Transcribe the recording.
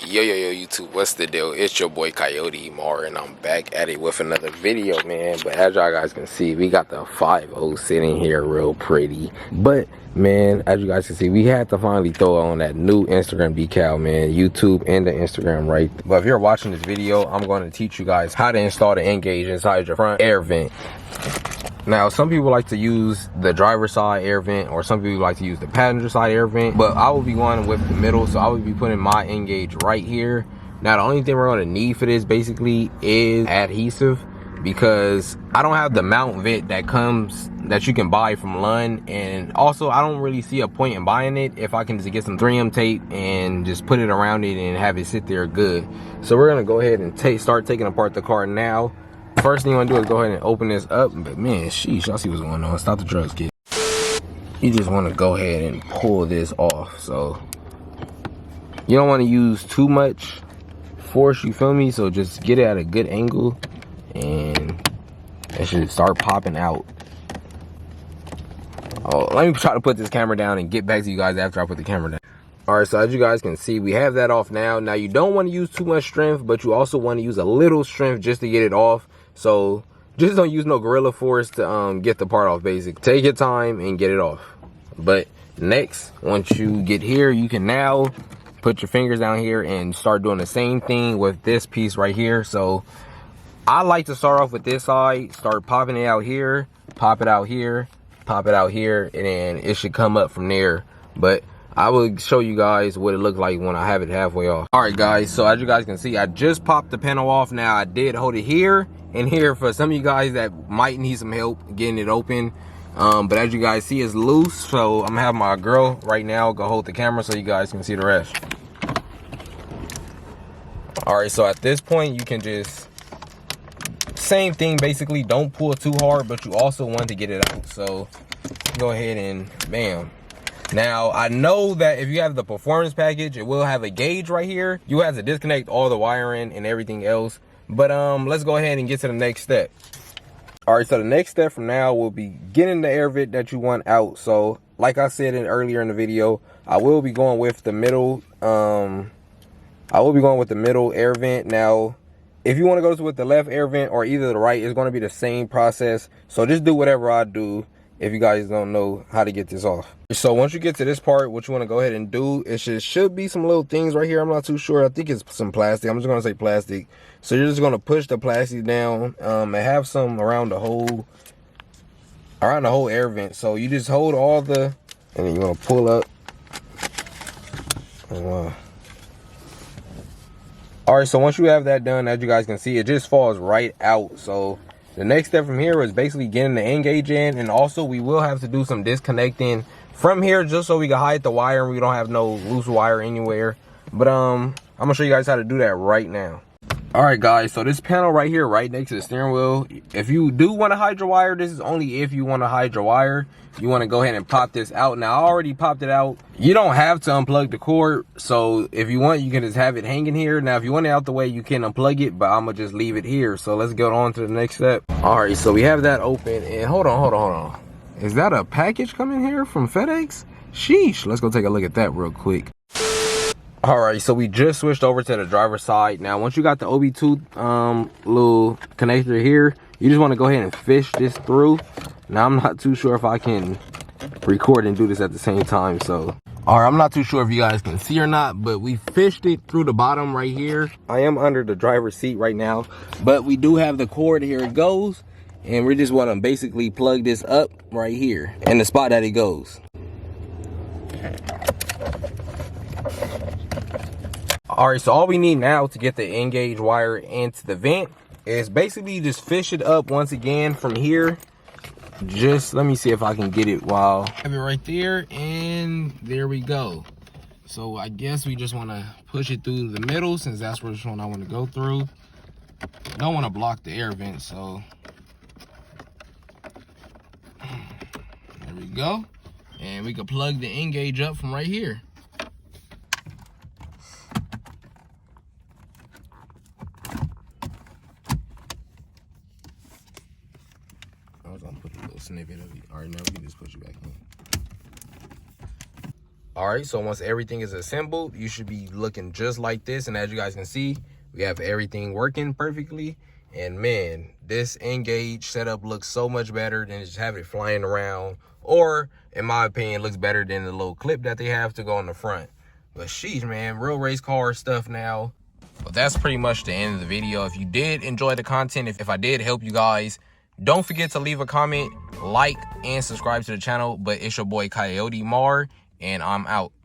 Yo, YouTube, what's the deal? It's your boy Coyote Mar, and I'm back at it with another video, man. But as y'all guys can see, we got the 5.0 sitting here real pretty. But, man, as you guys can see, we had to finally throw on that new Instagram decal, man. YouTube and the Instagram, right? But if you're watching this video, I'm going to teach you guys how to install the nGuage inside your front air vent. Now, some people like to use the driver's side air vent, or some people like to use the passenger side air vent, but I will be going with the middle, so I will be putting my nGuage right here. Now, the only thing we're going to need for this basically is adhesive, because I don't have the mount vent that you can buy from Lund, and also I don't really see a point in buying it if I can just get some 3M tape and just put it around it and have it sit there good. So we're going to go ahead and start taking apart the car now. First thing you want to do is go ahead and open this up. But man, sheesh, y'all see what's going on. Stop the drugs, kid. You just want to go ahead and pull this off. So you don't want to use too much force, you feel me? So just get it at a good angle and it should start popping out. Oh, let me try to put this camera down and get back to you guys after I put the camera down. All right, so as you guys can see, we have that off now. Now, you don't want to use too much strength, but you also want to use a little strength just to get it off. So just don't use no gorilla force to get the part off, basically. Take your time and get it off. But next, once you get here, you can now put your fingers down here and start doing the same thing with this piece right here. So I like to start off with this side, start popping it out here, pop it out here, pop it out here, and then it should come up from there. But I will show you guys what it looks like when I have it halfway off. All right, guys, so as you guys can see, I just popped the panel off. Now, I did hold it here and here for some of you guys that might need some help getting it open. But as you guys see, it's loose. So I'm gonna have my girl right now go hold the camera so you guys can see the rest. All right, so at this point, you can just, same thing, basically, don't pull too hard, but you also want to get it out. So go ahead and bam. Now, I know that if you have the performance package, it will have a gauge right here. You have to disconnect all the wiring and everything else. But let's go ahead and get to the next step. All right, so the next step from now will be getting the air vent that you want out. So like I said earlier in the video, I will be going with the middle. I will be going with the middle air vent. Now, if you want to go with the left air vent or either the right, it's going to be the same process. So just do whatever I do if you guys don't know how to get this off. So once you get to this part, what you want to go ahead and do, it should be some little things right here. I'm not too sure. I think it's some plastic. I'm just going to say plastic. So you're just going to push the plastic down and have some around the whole air vent. So you just hold all the, and then you're going to pull up. All right, so once you have that done, as you guys can see, it just falls right out. So the next step from here is basically getting the nGuage in, and also we will have to do some disconnecting from here just so we can hide the wire and we don't have no loose wire anywhere. But I'm gonna show you guys how to do that right now. All right, guys, so this panel right here, right next to the steering wheel, if you do want to hide your wire, this is only if you want to hide your wire. You want to go ahead and pop this out. Now, I already popped it out. You don't have to unplug the cord, so if you want, you can just have it hanging here. Now, if you want it out the way, you can unplug it, but I'm gonna just leave it here. So let's go on to the next step. All right, so we have that open, and hold on. Is that a package coming here from FedEx? Sheesh, let's go take a look at that real quick. All right, so we just switched over to the driver's side. Now, once you got the OB2 little connector here, you just want to go ahead and fish this through. Now, I'm not too sure if I can record and do this at the same time. So, all right, I'm not too sure if you guys can see or not, but we fished it through the bottom right here. I am under the driver's seat right now, but we do have the cord. Here it goes. And we just want to basically plug this up right here in the spot that it goes. All right, so all we need now to get the nGuage wire into the vent is basically just fish it up once again from here. Just let me see if I can get it while I have it right there, and there we go. So I guess we just want to push it through the middle, since that's which one I want to go through. I don't want to block the air vent, so there we go. And we can plug the nGuage up from right here. I was gonna put a little snippet of it. All right, now we can just push it back in. All right, so once everything is assembled, you should be looking just like this. And as you guys can see, we have everything working perfectly. And man, this nGuage setup looks so much better than just having it flying around, or in my opinion, looks better than the little clip that they have to go on the front. But sheesh, man, real race car stuff now. But that's pretty much the end of the video. If you did enjoy the content, if I did help you guys, don't forget to leave a comment, like, and subscribe to the channel. But it's your boy Coyote Mar, and I'm out.